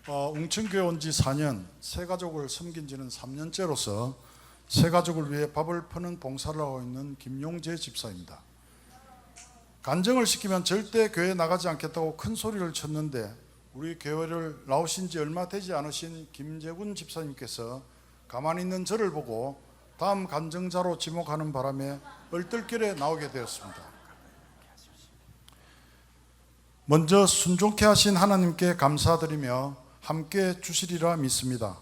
웅천교회 온 지 4년, 새가족을 섬긴 지는 3년째로서 새가족을 위해 밥을 퍼는 봉사를 하고 있는 김용재 집사입니다. 간증을 시키면 절대 교회 나가지 않겠다고 큰 소리를 쳤는데 우리 교회를 나오신 지 얼마 되지 않으신 김재군 집사님께서 가만히 있는 저를 보고 다음 간증자로 지목하는 바람에 얼떨결에 나오게 되었습니다. 먼저 순종케 하신 하나님께 감사드리며 함께 주시리라 믿습니다.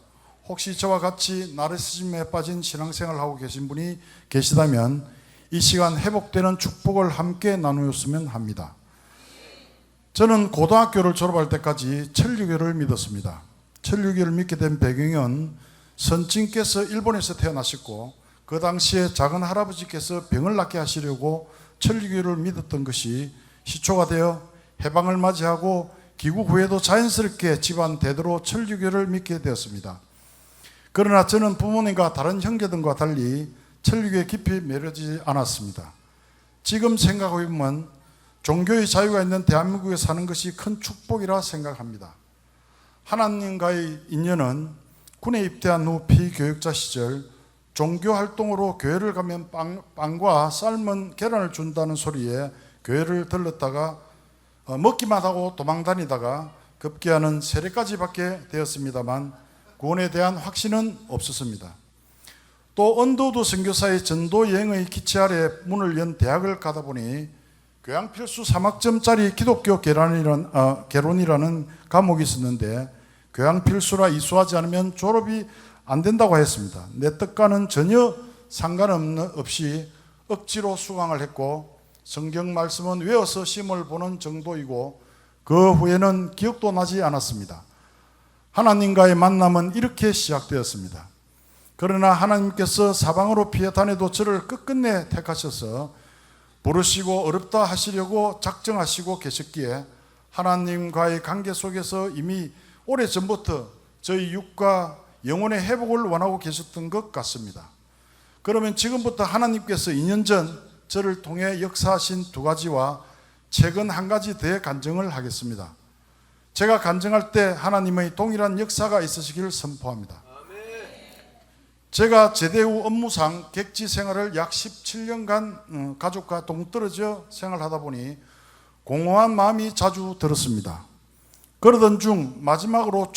혹시 저와 같이 나르시즘에 빠진 신앙생활을 하고 계신 분이 계시다면 이 시간 회복되는 축복을 함께 나누었으면 합니다. 저는 고등학교를 졸업할 때까지 천주교를 믿었습니다. 천주교를 믿게 된 배경은 선친께서 일본에서 태어나셨고 그 당시에 작은 할아버지께서 병을 낫게 하시려고 천주교를 믿었던 것이 시초가 되어 해방을 맞이하고 귀국 후에도 자연스럽게 집안 대대로 천주교를 믿게 되었습니다. 그러나 저는 부모님과 다른 형제들과 달리 천주교에 깊이 매료되지 않았습니다. 지금 생각해보면 종교의 자유가 있는 대한민국에 사는 것이 큰 축복이라 생각합니다. 하나님과의 인연은 군에 입대한 후 피교육자 시절 종교 활동으로 교회를 가면 빵과 삶은 계란을 준다는 소리에 교회를 들렀다가 먹기만 하고 도망다니다가 급기야는 세례까지 받게 되었습니다만 구원에 대한 확신은 없었습니다. 또 언더우드 선교사의 전도 여행의 기체 아래 문을 연 대학을 가다 보니 교양 필수 3학점짜리 기독교 개론이라는 과목이 있었는데 교양 필수라 이수하지 않으면 졸업이 안 된다고 했습니다. 내 뜻과는 전혀 상관없이 억지로 수강을 했고 성경 말씀은 외워서 시험을 보는 정도이고 그 후에는 기억도 나지 않았습니다. 하나님과의 만남은 이렇게 시작되었습니다. 그러나 하나님께서 사방으로 피해 다녀도 저를 끝끝내 택하셔서 부르시고 어렵다 하시려고 작정하시고 계셨기에 하나님과의 관계 속에서 이미 오래전부터 저희 육과 영혼의 회복을 원하고 계셨던 것 같습니다. 그러면 지금부터 하나님께서 2년 전 저를 통해 역사하신 두 가지와 최근 한 가지 더 간증을 하겠습니다. 제가 간증할 때 하나님의 동일한 역사가 있으시기를 선포합니다. 제가 제대 후 업무상 객지 생활을 약 17년간 가족과 동떨어져 생활하다 보니 공허한 마음이 자주 들었습니다. 그러던 중 마지막으로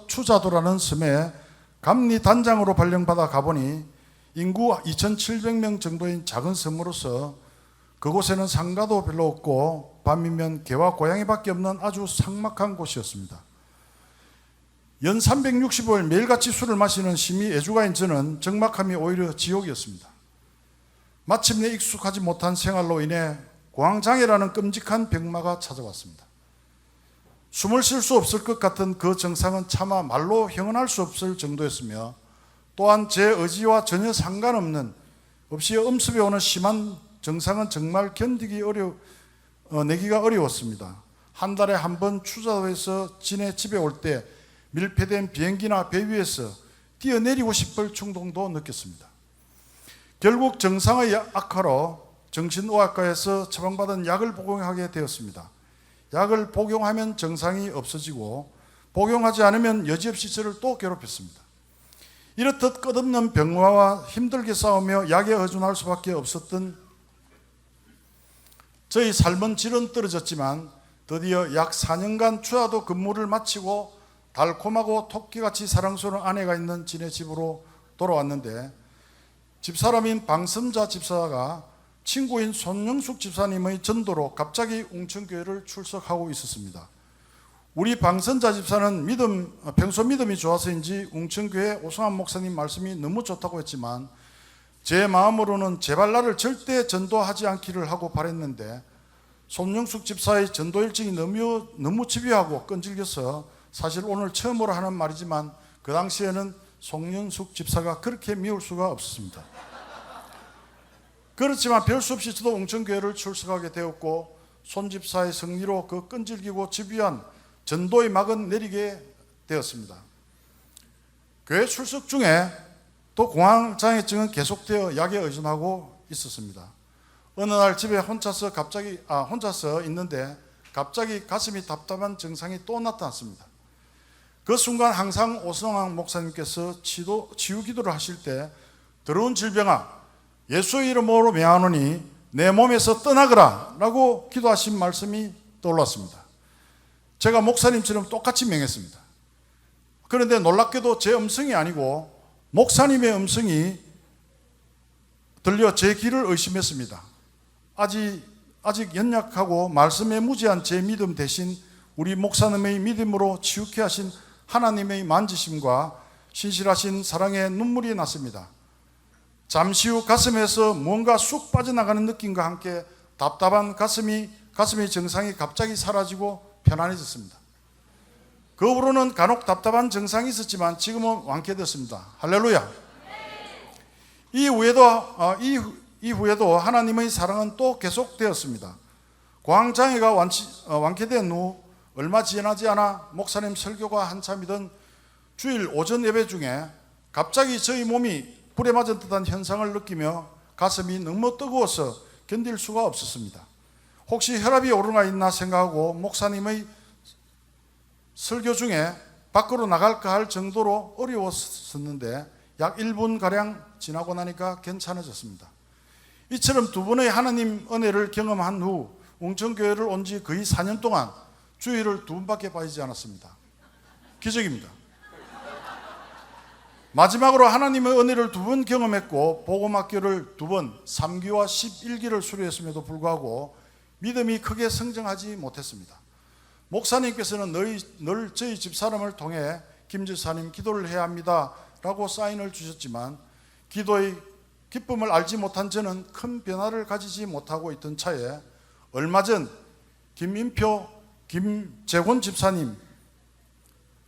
추자도라는 섬에 감리 단장으로 발령받아 가보니 인구 2,700명 정도인 작은 섬으로서 그곳에는 상가도 별로 없고 밤이면 개와 고양이밖에 없는 아주 삭막한 곳이었습니다. 연 365일 매일같이 술을 마시는 심히 애주가인 저는 적막함이 오히려 지옥이었습니다. 마침내 익숙하지 못한 생활로 인해 공황장애라는 끔찍한 병마가 찾아왔습니다. 숨을 쉴 수 없을 것 같은 그 증상은 차마 말로 형언할 수 없을 정도였으며 또한 제 의지와 전혀 상관없는 없이 엄습해 오는 심한 증상은 정말 내기가 어려웠습니다. 한 달에 한 번 추자도에서 지내 집에 올 때 밀폐된 비행기나 배 위에서 뛰어내리고 싶을 충동도 느꼈습니다. 결국 증상의 악화로 정신의학과에서 처방받은 약을 복용하게 되었습니다. 약을 복용하면 증상이 없어지고 복용하지 않으면 여지없이 저를 또 괴롭혔습니다. 이렇듯 끝없는 병화와 힘들게 싸우며 약에 의존할 수밖에 없었던 저희 삶은 질은 떨어졌지만 드디어 약 4년간 추자도 근무를 마치고 달콤하고 토끼같이 사랑스러운 아내가 있는 지네 집으로 돌아왔는데 집사람인 방선자 집사가 친구인 손영숙 집사님의 전도로 갑자기 웅천교회를 출석하고 있었습니다. 우리 방선자 집사는 평소 믿음이 좋아서인지 웅천교회 오승환 목사님 말씀이 너무 좋다고 했지만 제 마음으로는 제발 나를 절대 전도하지 않기를 하고 바랬는데 손영숙 집사의 전도 일정이 너무 집요하고 끈질겨서 사실 오늘 처음으로 하는 말이지만 그 당시에는 손영숙 집사가 그렇게 미울 수가 없었습니다. 그렇지만 별 수 없이 저도 웅천교회를 출석하게 되었고 손 집사의 승리로 그 끈질기고 집요한 전도의 막은 내리게 되었습니다. 교회 출석 중에 또 공황장애증은 계속되어 약에 의존하고 있었습니다. 어느 날 집에 혼자서 있는데 갑자기 가슴이 답답한 증상이 또 나타났습니다. 그 순간 항상 오성환 목사님께서 치유 기도를 하실 때 더러운 질병아 예수의 이름으로 명하노니 내 몸에서 떠나거라 라고 기도하신 말씀이 떠올랐습니다. 제가 목사님처럼 똑같이 명했습니다. 그런데 놀랍게도 제 음성이 아니고 목사님의 음성이 들려 제 귀를 의심했습니다. 아직 연약하고 말씀에 무지한 제 믿음 대신 우리 목사님의 믿음으로 치유케 하신 하나님의 만지심과 신실하신 사랑의 눈물이 났습니다. 잠시 후 가슴에서 뭔가 쑥 빠져나가는 느낌과 함께 답답한 가슴의 증상이 갑자기 사라지고 편안해졌습니다. 그 후로는 간혹 답답한 증상이 있었지만 지금은 완쾌됐습니다. 할렐루야. 이후에도 하나님의 사랑은 또 계속되었습니다. 광장애가 완쾌된 후 얼마 지나지 않아 목사님 설교가 한참이던 주일 오전 예배 중에 갑자기 저희 몸이 불에 맞은 듯한 현상을 느끼며 가슴이 너무 뜨거워서 견딜 수가 없었습니다. 혹시 혈압이 오르나 있나 생각하고 목사님의 설교 중에 밖으로 나갈까 할 정도로 어려웠었는데 약 1분가량 지나고 나니까 괜찮아졌습니다. 이처럼 두 번의 하나님 은혜를 경험한 후 웅천교회를 온 지 거의 4년 동안 주일을 2번밖에 빠지지 않았습니다. 기적입니다. 마지막으로 하나님의 은혜를 2번 경험했고 복음학교를 2번 3기와 11기를 수료했음에도 불구하고 믿음이 크게 성장하지 못했습니다. 목사님께서는 늘 저희 집사람을 통해 김 집사님 기도를 해야 합니다 라고 사인을 주셨지만 기도의 기쁨을 알지 못한 저는 큰 변화를 가지지 못하고 있던 차에 얼마 전 김재곤 집사님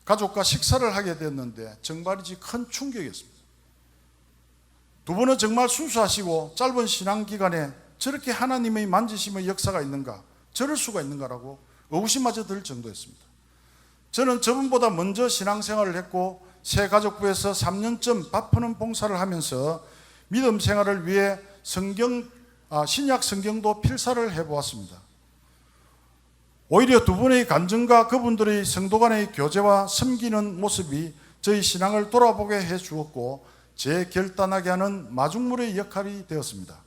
가족과 식사를 하게 되었는데 정말이지 큰 충격이었습니다. 두 분은 정말 순수하시고 짧은 신앙기간에 저렇게 하나님의 만지심의 역사가 있는가, 저럴 수가 있는가라고 의구심마저 들 정도였습니다. 저는 저분보다 먼저 신앙생활을 했고 새 가족부에서 3년쯤 밥 푸는 봉사를 하면서 믿음 생활을 위해 신약 성경도 필사를 해보았습니다. 오히려 두 분의 간증과 그분들의 성도 간의 교제와 섬기는 모습이 저희 신앙을 돌아보게 해주었고 재결단하게 하는 마중물의 역할이 되었습니다.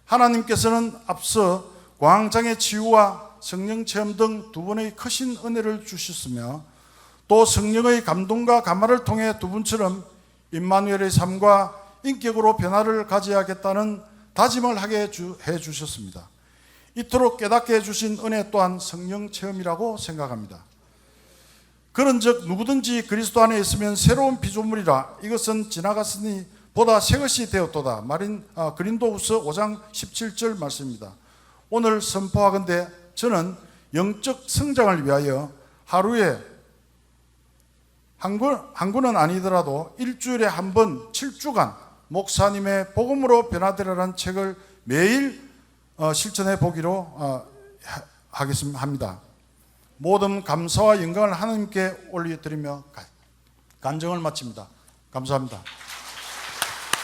하나님께서는 앞서 광장의 치유와 성령 체험 등 두 분의 크신 은혜를 주셨으며 또 성령의 감동과 감화를 통해 두 분처럼 임마누엘의 삶과 인격으로 변화를 가져야겠다는 다짐을 하게 해주셨습니다. 이토록 깨닫게 해주신 은혜 또한 성령 체험이라고 생각합니다. 그런즉 누구든지 그리스도 안에 있으면 새로운 피조물이라 이것은 지나갔으니 보다 새것이 되었도다. 그린도후서 5장 17절 말씀입니다. 오늘 선포하건대 저는 영적 성장을 위하여 하루에 한 권은 아니더라도 일주일에 한 번 7주간 목사님의 복음으로 변화되라는 책을 매일 실천해 보기로 하겠습니다. 모든 감사와 영광을 하나님께 올려드리며 간증을 마칩니다. 감사합니다.